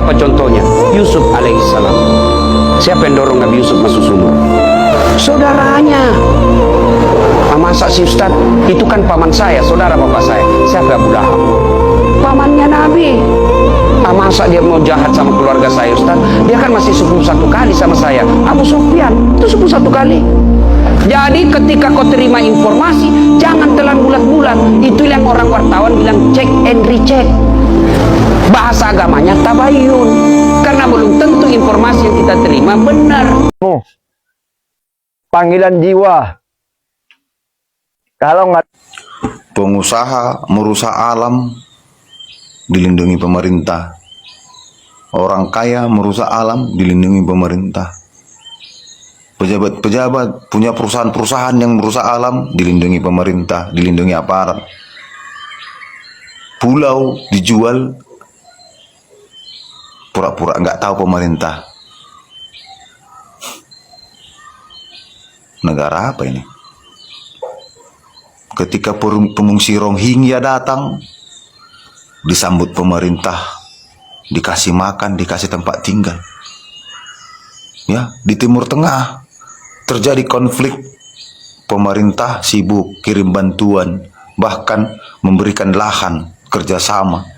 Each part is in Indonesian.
Siapa contohnya? Yusuf alaihissalam. Siapa yang dorong Nabi Yusuf masuk sumur? Saudaranya. Masa si Ustaz, itu kan paman saya, saudara bapak saya. Siapa Abu Lahab? Pamannya Nabi. Masa dia mau jahat sama keluarga saya, Ustaz? Dia kan masih sepupu satu kali sama saya. Abu Sufyan itu sepupu satu kali. Jadi ketika kau terima informasi, jangan telan bulat-bulat. Itu yang orang wartawan bilang check and recheck. Bahasa agamanya tabayun. Karena belum tentu informasi yang kita terima benar. Panggilan jiwa. Kalau nggak, pengusaha merusak alam dilindungi pemerintah. Orang kaya merusak alam dilindungi pemerintah. Pejabat-pejabat punya perusahaan-perusahaan yang merusak alam dilindungi pemerintah, dilindungi aparat. Pulau dijual, pura-pura nggak tahu pemerintah. Negara apa ini? Ketika pengungsi Rohingya datang, disambut pemerintah, dikasih makan, dikasih tempat tinggal. Ya, di Timur Tengah terjadi konflik, pemerintah sibuk kirim bantuan, bahkan memberikan lahan kerjasama.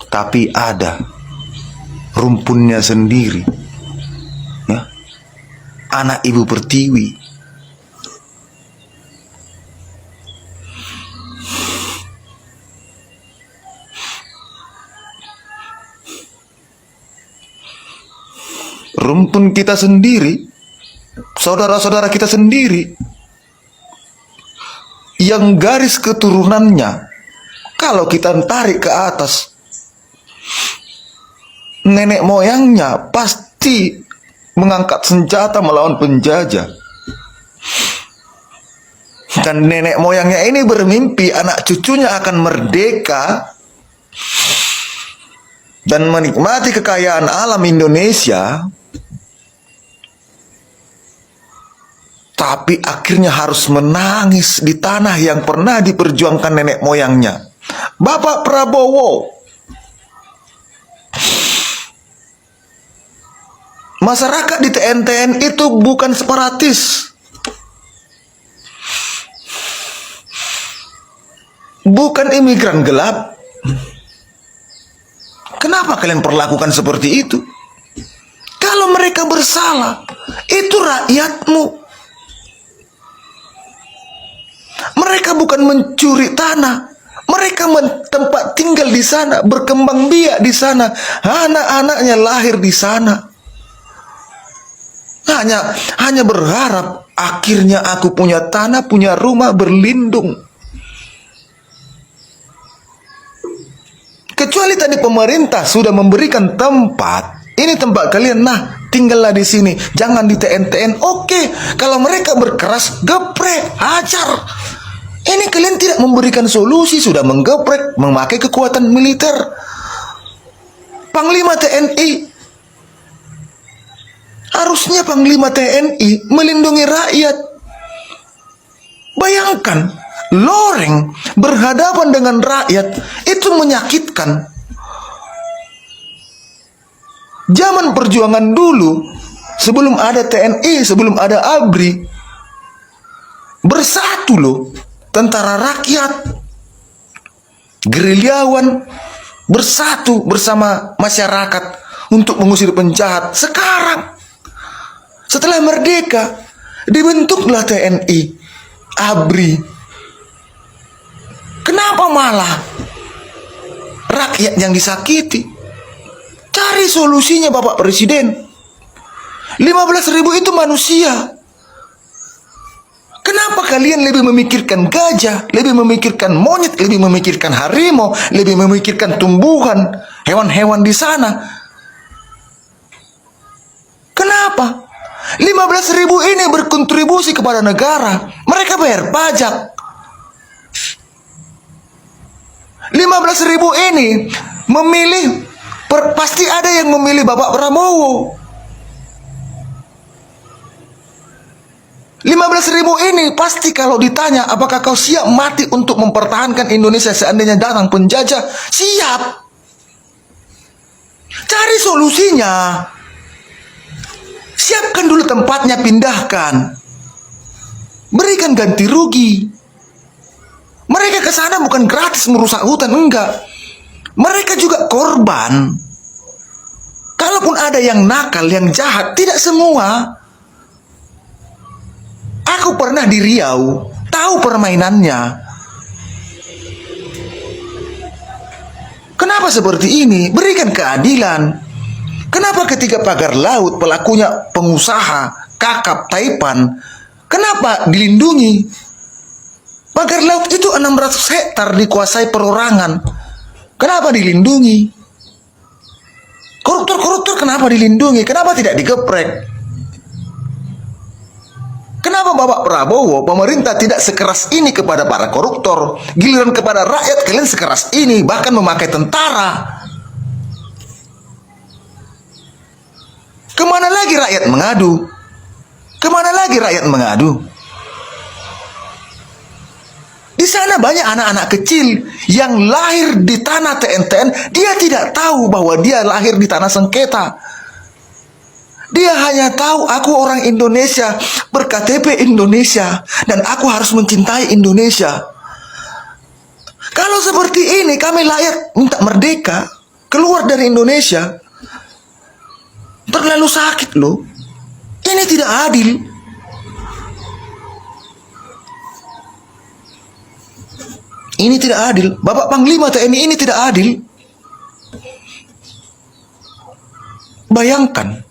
Tapi ada rumpunnya sendiri, ya, anak Ibu Pertiwi. Rumpun kita sendiri, saudara-saudara kita sendiri, yang garis keturunannya, kalau kita tarik ke atas, nenek moyangnya pasti mengangkat senjata melawan penjajah. Dan nenek moyangnya ini bermimpi anak cucunya akan merdeka dan menikmati kekayaan alam Indonesia. Tapi akhirnya harus menangis di tanah yang pernah diperjuangkan nenek moyangnya. Bapak Prabowo, masyarakat di TNTN itu bukan separatis, bukan imigran gelap. Kenapa kalian perlakukan seperti itu? Kalau mereka bersalah, itu rakyatmu. Mereka bukan mencuri tanah, mereka tempat tinggal di sana, berkembang biak di sana, anak-anaknya lahir di sana. Hanya berharap akhirnya aku punya tanah, punya rumah, berlindung. Kecuali tadi pemerintah sudah memberikan tempat, ini tempat kalian, nah tinggallah di sini, jangan di TNTN. Oke, kalau mereka berkeras, geprek, hajar. Ini kalian tidak memberikan solusi, sudah menggeprek, memakai kekuatan militer. Panglima TNI, harusnya Panglima TNI melindungi rakyat. Bayangkan, loreng berhadapan dengan rakyat, itu menyakitkan. Zaman perjuangan dulu, sebelum ada TNI, sebelum ada ABRI, bersatu loh. Tentara rakyat, gerilyawan bersatu bersama masyarakat untuk mengusir penjahat. Sekarang, setelah merdeka, dibentuklah TNI, ABRI. Kenapa malah rakyat yang disakiti? Cari solusinya Bapak Presiden. 15.000 itu manusia. Kenapa kalian lebih memikirkan gajah, lebih memikirkan monyet, lebih memikirkan harimau, lebih memikirkan tumbuhan, hewan-hewan di sana? Kenapa? 15.000 ini berkontribusi kepada negara. Mereka bayar pajak. 15.000 ini memilih, pasti ada yang memilih Bapak Prabowo. 15.000 ini pasti kalau ditanya apakah kau siap mati untuk mempertahankan Indonesia seandainya datang penjajah, siap. Cari solusinya. Siapkan dulu tempatnya, pindahkan. Berikan ganti rugi. Mereka ke sana bukan gratis merusak hutan, enggak. Mereka juga korban. Kalaupun ada yang nakal, yang jahat, tidak semua. Aku pernah di Riau, tahu permainannya. Kenapa seperti ini? Berikan keadilan. Kenapa ketika pagar laut pelakunya pengusaha, kakap, Taipan, kenapa dilindungi? Pagar laut itu 600 hektar dikuasai perorangan. Kenapa dilindungi? Koruptor-koruptor kenapa dilindungi? Kenapa tidak digeprek? Kenapa Bapak Prabowo, pemerintah tidak sekeras ini kepada para koruptor? Giliran kepada rakyat kalian sekeras ini, bahkan memakai tentara. Kemana lagi rakyat mengadu? Kemana lagi rakyat mengadu? Di sana banyak anak-anak kecil yang lahir di tanah TNTN, dia tidak tahu bahwa dia lahir di tanah sengketa. Dia hanya tahu aku orang Indonesia, berKTP Indonesia, dan aku harus mencintai Indonesia. Kalau seperti ini kami layak minta merdeka, keluar dari Indonesia. Terlalu sakit loh. Ini tidak adil. Ini tidak adil. Bapak Panglima TNI, ini tidak adil. Bayangkan,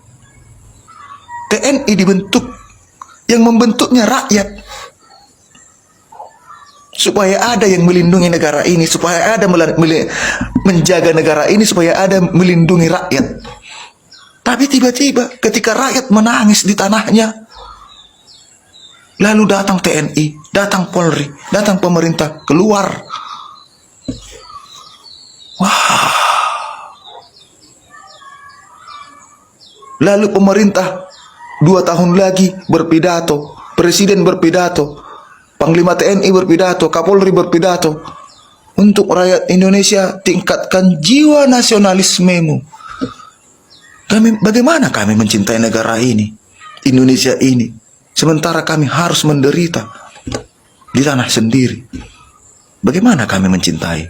TNI dibentuk, yang membentuknya rakyat, supaya ada yang melindungi negara ini, supaya ada menjaga negara ini, supaya ada melindungi rakyat. Tapi tiba-tiba ketika rakyat menangis di tanahnya, lalu datang TNI, datang Polri, datang pemerintah, keluar. Wah. Lalu pemerintah 2 tahun lagi berpidato, presiden berpidato, Panglima TNI berpidato, Kapolri berpidato, untuk rakyat Indonesia tingkatkan jiwa nasionalismemu. Bagaimana kami mencintai negara ini, Indonesia ini, sementara kami harus menderita di tanah sendiri? Bagaimana kami mencintai?